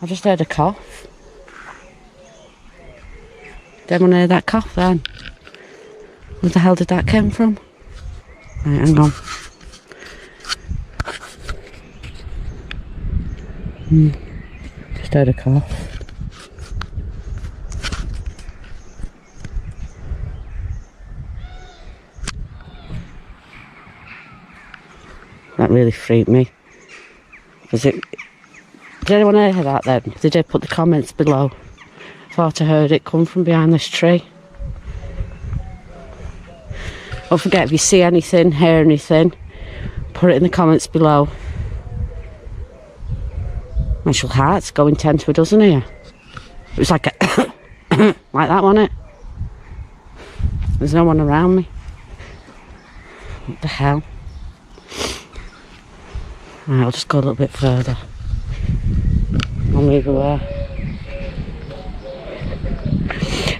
I just heard a cough. Did anyone hear that cough then? Where the hell did that come from? Right, hang on. Just heard a cough. That really freaked me. Was it? Did anyone hear that then? Did they put the comments below? Thought I heard it come from behind this tree. Don't forget, if you see anything, hear anything, put it in the comments below. My actual heart's going 10 to a dozen here. It was like a like that, wasn't it? There's no one around me. What the hell? Right, I'll just go a little bit further. I'll move away.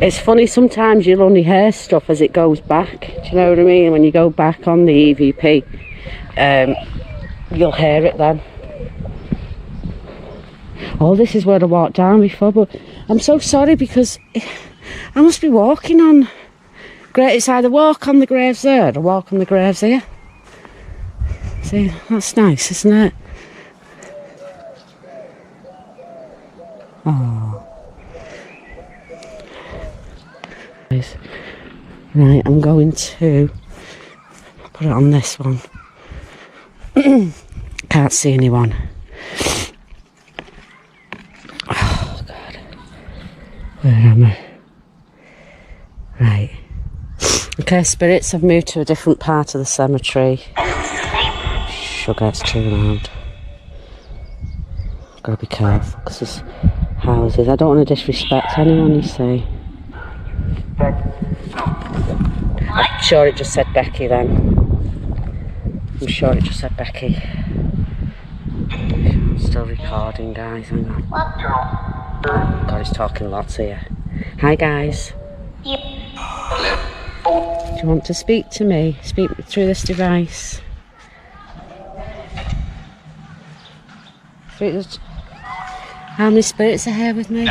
It's funny, sometimes you'll only hear stuff as it goes back. Do you know what I mean? When you go back on the EVP, you'll hear it then. Oh, this is where I walked down before, but I'm so sorry because I must be walking on... It's either walk on the graves there or walk on the graves here. See, that's nice, isn't it? Oh. Right, I'm going to put it on this one. Can't see anyone. Oh, God. Where am I? Right. Okay, spirits, I've moved to a different part of the cemetery. Sugar, it's too loud. I've got to be careful because there's houses. I don't want to disrespect anyone, you see. I'm sure it just said Becky then. I'm sure it just said Becky. I'm still recording, guys. Hang on. God, he's talking lots here. Hi, guys. Do you want to speak to me? Speak through this device. How many spirits are here with me?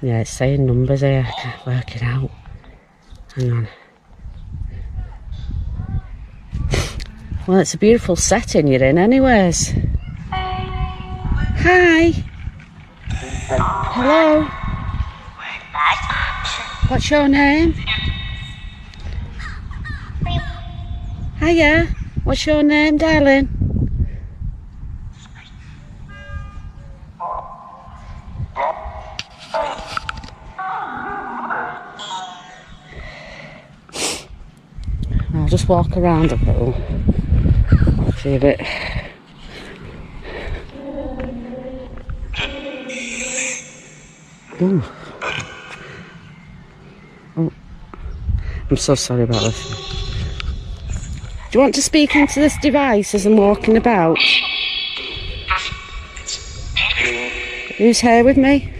Yeah, it's saying numbers here. I can't work it out. Hang on. Well, it's a beautiful setting you're in anyways. Hi. Hello. What's your name? Hiya. What's your name, darling? I'll just walk around a little. See a bit. Ooh. Oh. I'm so sorry about this. Do you want to speak into this device as I'm walking about? Who's here with me?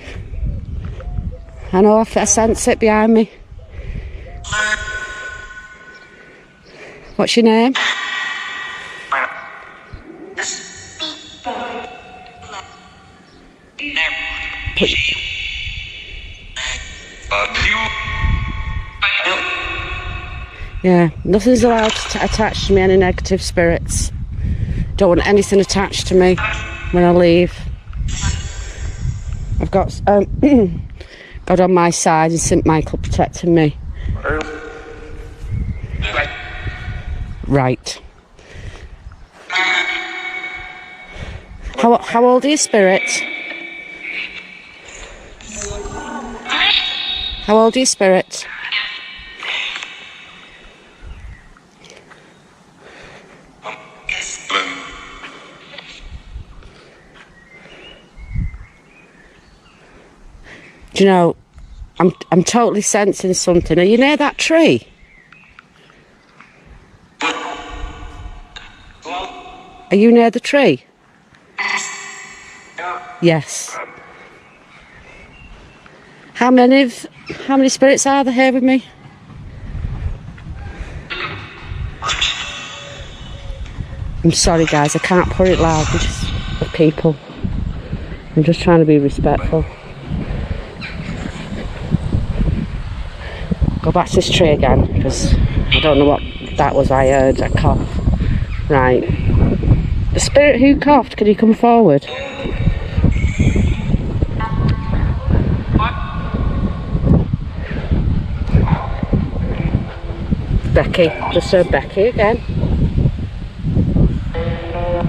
I know I sense it behind me. What's your name? Yeah, nothing's allowed to attach to me, any negative spirits. Don't want anything attached to me when I leave. I've got God on my side and St. Michael protecting me. Right. How old are you, spirit? How old are you, spirit? Do you know, I'm totally sensing something. Are you near that tree? Are you near the tree? Yes. How many spirits are there here with me? I'm sorry guys, I can't put it loud because of people. I'm just trying to be respectful. Go back to this tree again because I don't know what that was. I heard a cough. Right. The spirit who coughed, can you come forward? Becky, just heard Becky again.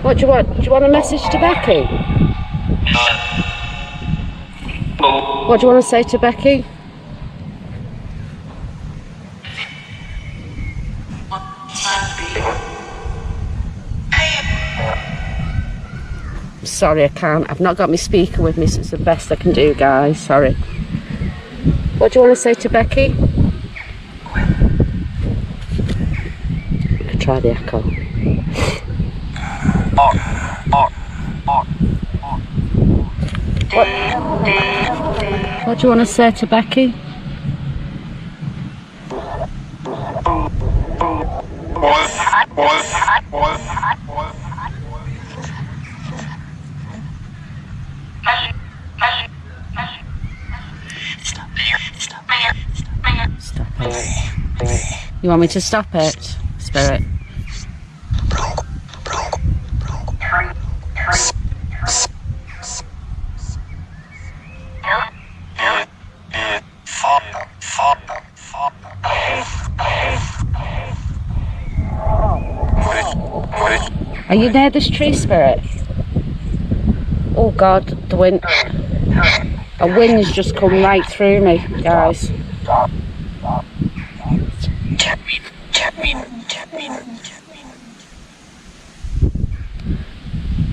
What do you want? Do you want a message to Becky? What do you want to say to Becky? Sorry, I can't. I've not got my speaker with me, so it's the best I can do, guys. Sorry. What do you want to say to Becky? I could try the echo. What do you want to say to Becky? Stop it. You want me to stop it, Spirit? Are you near this tree, Spirit? Oh God, the wind. A wind's just come right through me, guys.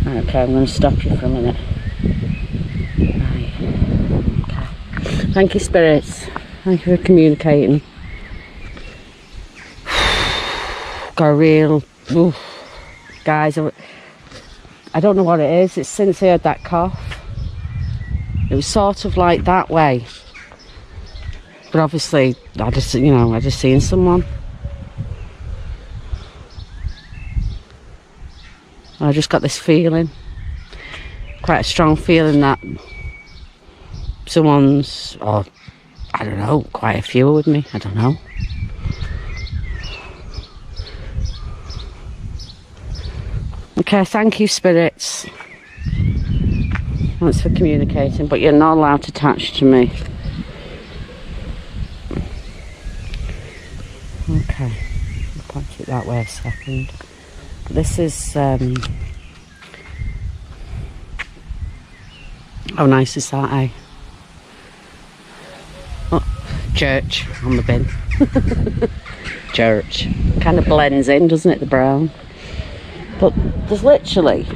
Okay, I'm going to stop you for a minute. Right. Okay. Thank you, spirits. Thank you for communicating. Got a real... Oof. Guys, I don't know what it is. It's since I heard that cough. It was sort of like that way. But obviously, I just seen someone. I just got this feeling, quite a strong feeling that someone's, or I don't know, quite a few with me, I don't know. Okay, thank you, spirits. Thanks for communicating, but you're not allowed to touch to me. Okay, I'll point it that way a second. This is, how nice is that, eh? Oh, church on the bin. Church. Kind of blends in, doesn't it, the brown? But there's literally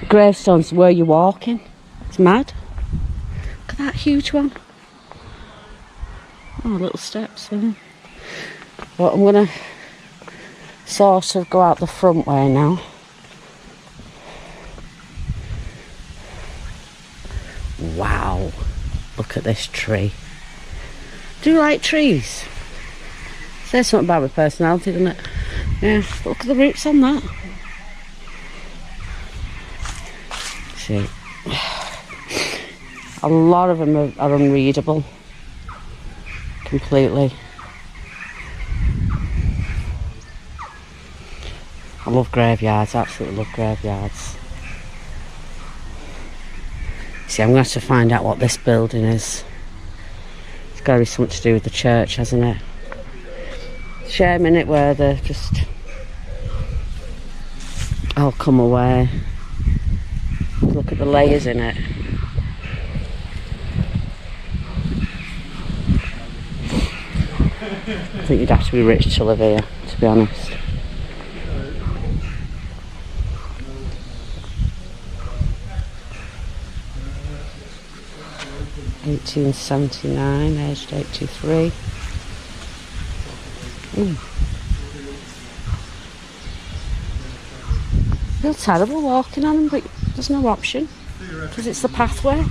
gravestones where you're walking. It's mad. Look at that huge one. Oh, little steps in. But I'm gonna sort of go out the front way now. Wow, look at this tree. Do you like trees? Says something about my personality, doesn't it? Yeah, look at the roots on that. See, a lot of them are unreadable completely. I love graveyards, absolutely love graveyards. See, I'm going to have to find out what this building is. It's got to be something to do with the church, hasn't it? Shame in it where they're just all come away. Look at the layers in it. I think you'd have to be rich to live here, to be honest. £18.79, aged 83. I feel terrible walking on them, but there's no option because it's the pathway.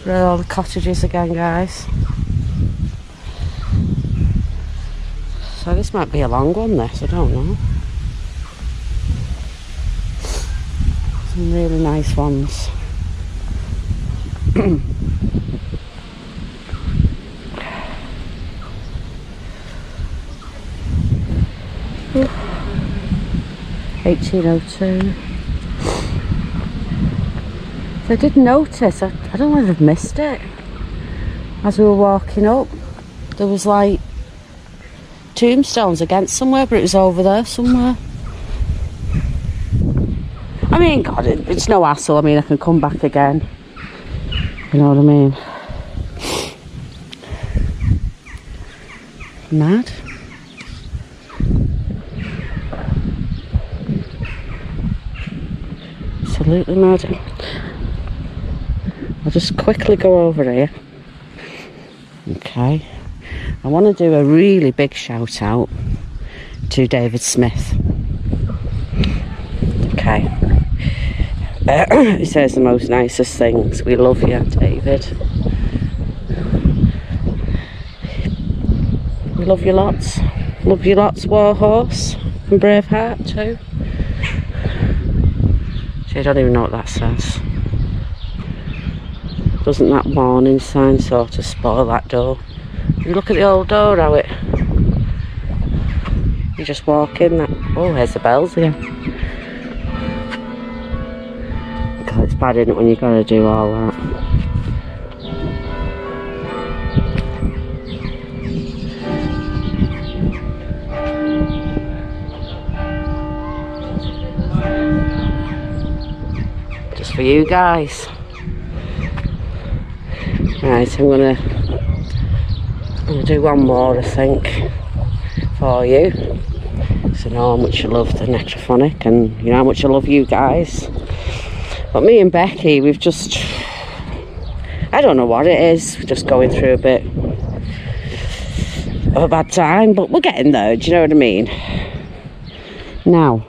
There are all the cottages again, guys. So this might be a long one, this, I don't know. Some really nice ones. 1802. So I did notice, I don't know if I've missed it. As we were walking up, there was like tombstones against somewhere, but it was over there somewhere. I mean, God, it's no hassle. I mean, I can come back again. You know what I mean? Mad. Absolutely mad. I'll just quickly go over here. Okay. I want to do a really big shout out to David Smith. Okay. He says the most nicest things. We love you, David. We love you lots. Love you lots, Warhorse and Braveheart too. I don't even know what that says. Doesn't that warning sign sort of spoil that door? You look at the old door, how it... You just walk in, that... Oh, there's the bells again. God, it's bad, isn't it, when you've got to do all that. Just for you guys. Right, I'm gonna do one more, I think, for you. So you know how much I love the Necrophonic, and you know how much I love you guys. But me and Becky, we've just... I don't know what it is. We're just going through a bit of a bad time, but we're getting there, do you know what I mean? Now,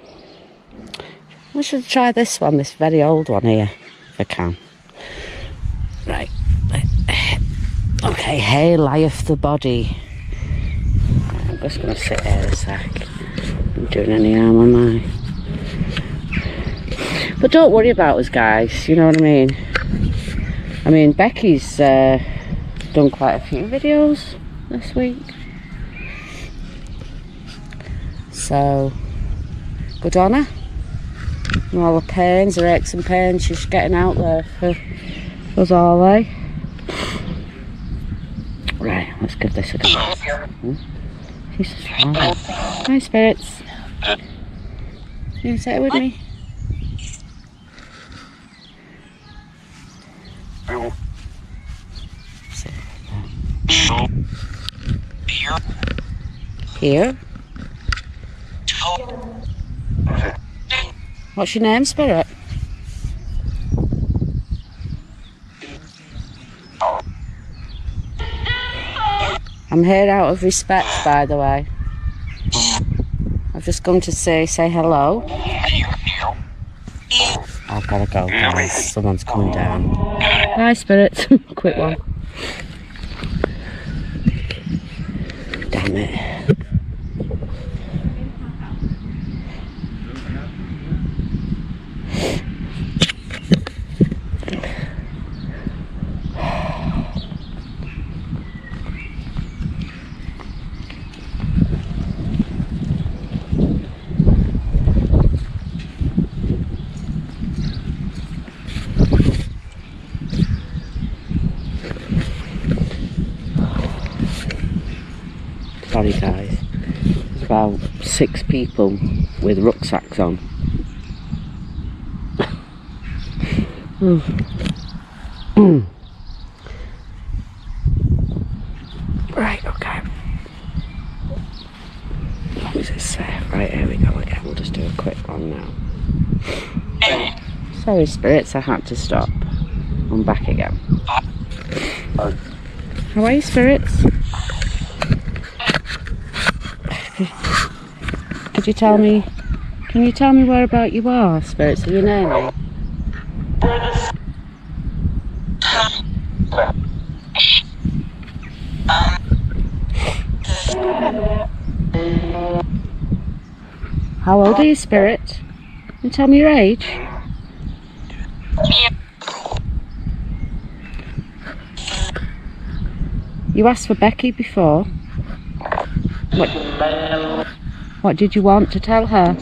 we should try this one, this very old one here, if I can. Right. Okay, here lieth the body. I'm just going to sit here a sec. I'm not doing any harm, am I? But don't worry about us, guys, you know what I mean? I mean, Becky's done quite a few videos this week. So, good on her. And all the pains, her aches and pains she's getting out there for us all, eh? Right, let's give this a go. Jesus, hi, spirits. You want to sit with me? Here? What's your name, spirit? I'm here out of respect, by the way. I've just come to say hello. I've got to go, guys. Someone's coming down. Hi, spirits. Quick one. Damn it. Sorry guys, there's about 6 people with rucksacks on. Right, okay. As long as it's safe. Right, here we go again. We'll just do a quick one now. Sorry spirits, I had to stop. I'm back again. How are you, spirits? Could you tell me, can you tell me whereabout you are, spirits? Are you near me? How old are you, Spirit? Can you tell me your age? You asked for Becky before. What did you want to tell her?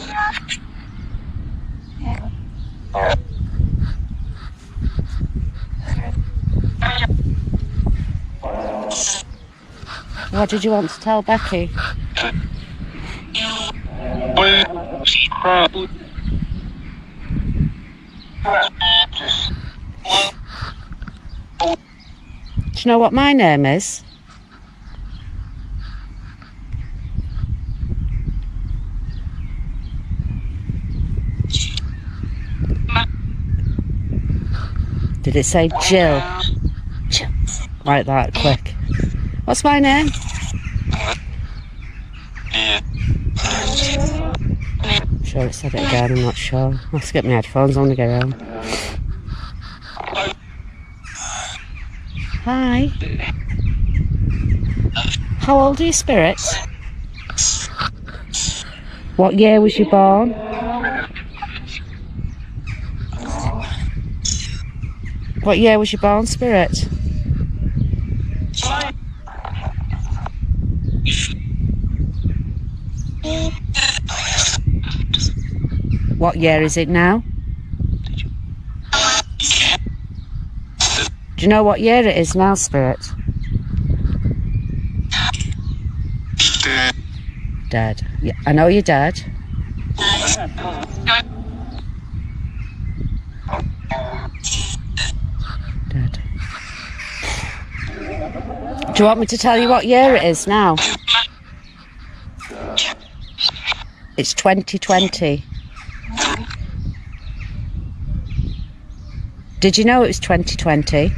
What did you want to tell Becky? Do you know what my name is? Did it say Jill? Jill. Like that, quick. What's my name? I'm sure it said it again, I'm not sure. I'll have to get my headphones on to get home. Hi. How old are you, Spirit? What year was you born? What year was you born, Spirit? What year is it now? Do you know what year it is now, Spirit? Dead. Yeah, I know you're dead. Dead. Do you want me to tell you what year it is now? It's 2020. Did you know it was 2020?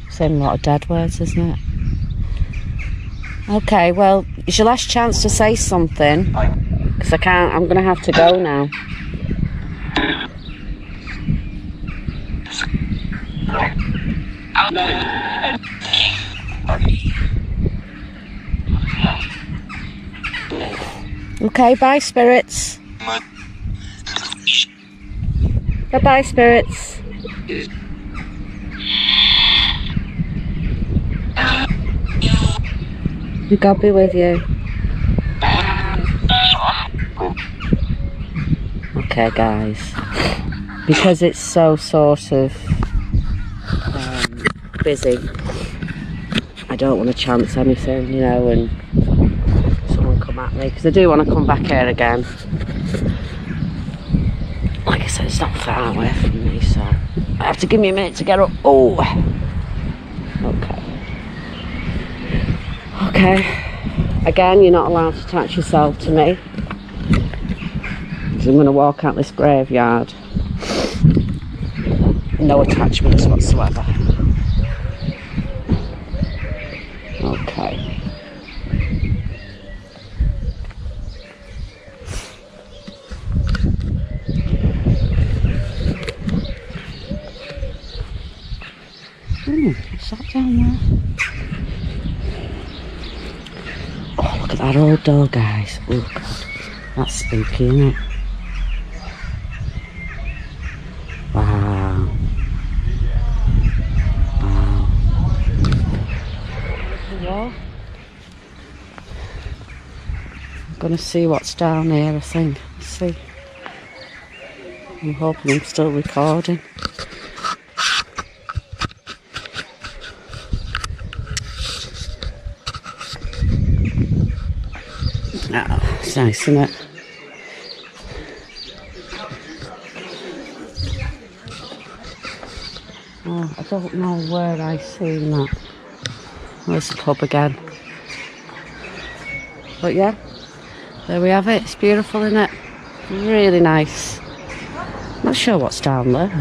Saying a lot of dead words, isn't it? Okay, well, it's your last chance to say something. Because I can't, I'm going to have to go now. Okay, bye, spirits. Bye-bye, spirits. May God be with you. Okay, guys. Because it's so sort of busy, I don't want to chance anything, you know, and someone come at me, because I do want to come back here again. Like I said, it's not far away from me, so I have to give me a minute to get up. Oh, okay. Okay, again, you're not allowed to attach yourself to me, because I'm going to walk out this graveyard. No attachments whatsoever. Okay. What's that down there? Oh, look at that old door, guys. Oh, God. That's spooky, isn't it? Wow. Wow. Yeah. I'm going to see what's down here, I think. Let's see. I'm hoping I'm still recording. Oh, it's nice, isn't it? Oh, I don't know where I seen that. Where's the pub again? But yeah, there we have it. It's beautiful, isn't it? Really nice. Not sure what's down there.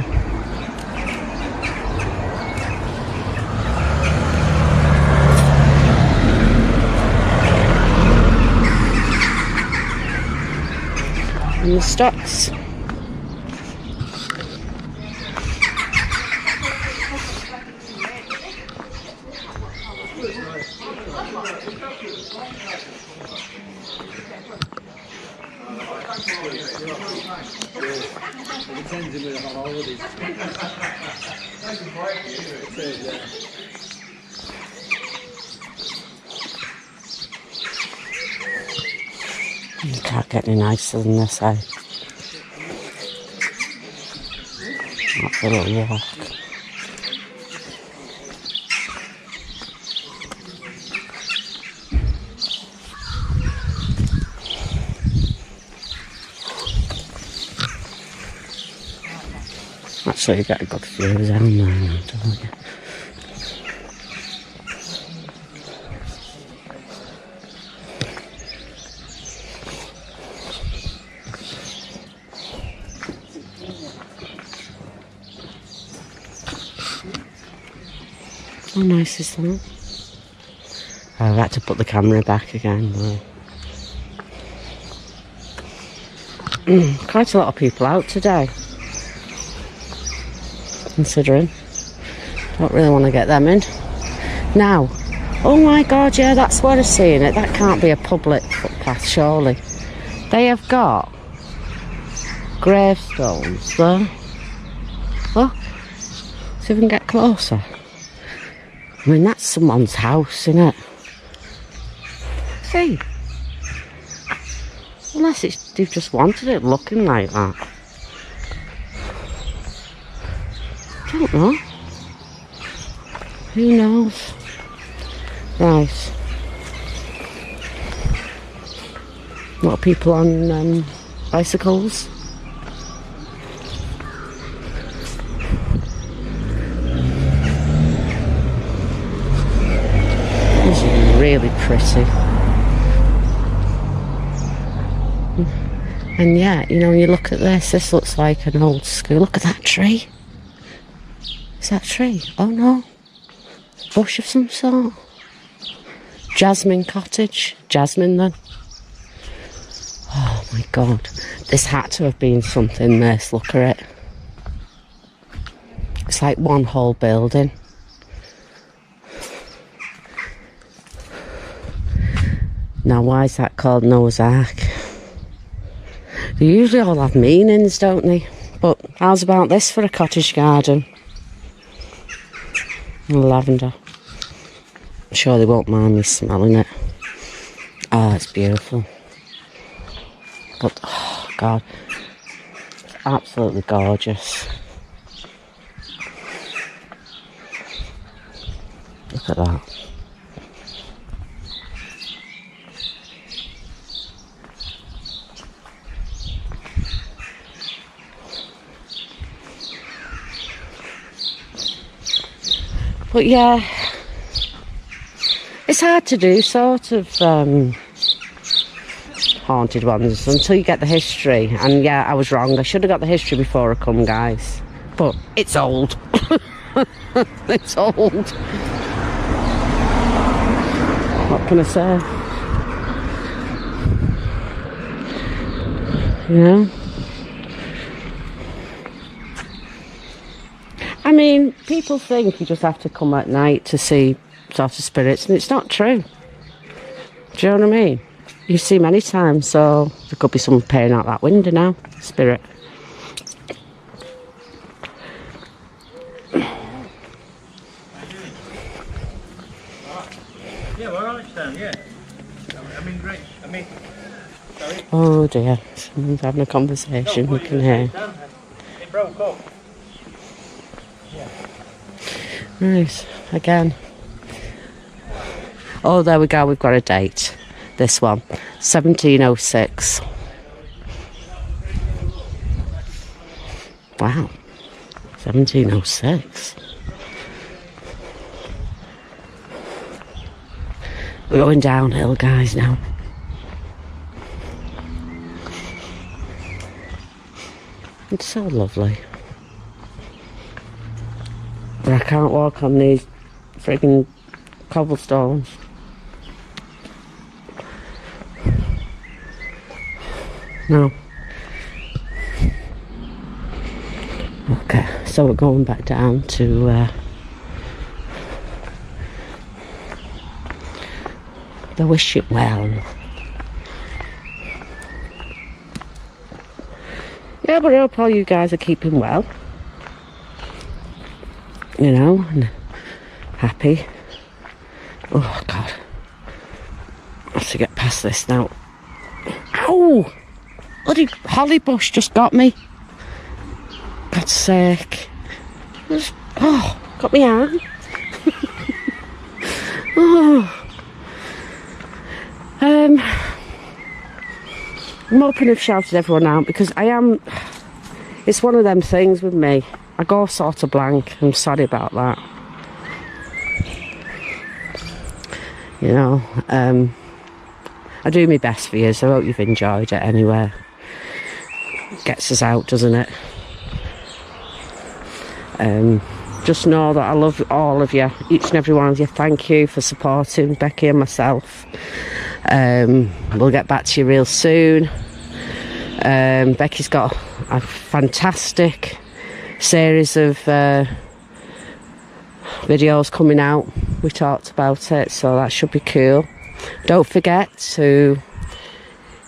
And the stocks. You can't get any nicer than this, eh? That's a little walk. Actually, you get a good view down there now, don't you? How nice is that? I've had to put the camera back again though. Quite a lot of people out today. Considering. Don't really want to get them in. Now, oh my god, yeah, that's what I've seen it. That can't be a public footpath, surely. They have got gravestones there. Look. See if we can get closer. I mean, that's someone's house, isn't it? See? Unless they've just wanted it looking like that. I don't know. Who knows? Right. A lot of people on bicycles. This is really pretty. And yeah, you know, when you look at this looks like an old school. Look at that tree. Is that a tree? Oh no. It's a bush of some sort. Jasmine cottage. Jasmine then. Oh my god. This had to have been something, this. Look at it. It's like one whole building. Now why is that called Noah's Ark? They usually all have meanings, don't they? But how's about this for a cottage garden? Lavender. I'm sure they won't mind me smelling it. Oh, it's beautiful. But, oh god, it's absolutely gorgeous. Look at that. But yeah, it's hard to do sort of haunted ones until you get the history. And yeah, I was wrong. I should have got the history before I come, guys. But it's old. It's old. What can I say? You know? I mean, people think you just have to come at night to see sort of spirits, and it's not true. Do you know what I mean? You see many times, so there could be someone peering out that window now. Spirit. Yeah, we're on it down, yeah. I mean, great. I mean, sorry. Oh dear, someone's having a conversation, we can hear. It broke up. Right, again. Oh, there we go, we've got a date. This one, 1706. Wow, 1706. We're going downhill, guys, now. It's so lovely. But I can't walk on these frigging cobblestones. No. Okay, so we're going back down to the Wishing Well. Yeah, but I hope all you guys are keeping well. You know, and happy. Oh, God. I have to get past this now. Ow! Bloody holly bush just got me. God's sake. Oh, got me arm. Oh. I'm hoping I've shouted everyone out because it's one of them things with me. I go sort of blank. I'm sorry about that. You know, I do my best for you, so I hope you've enjoyed it anyway. Gets us out, doesn't it? Just know that I love all of you, each and every one of you. Thank you for supporting Becky and myself. We'll get back to you real soon. Becky's got a fantastic series of videos coming out. We talked about it, so that should be cool. Don't forget to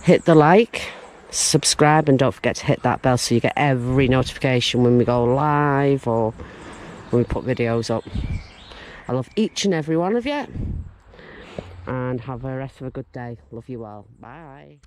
hit the like, subscribe, and don't forget to hit that bell so you get every notification when we go live or when we put videos up. I love each and every one of you, and have a rest of a good day. Love you all. Bye.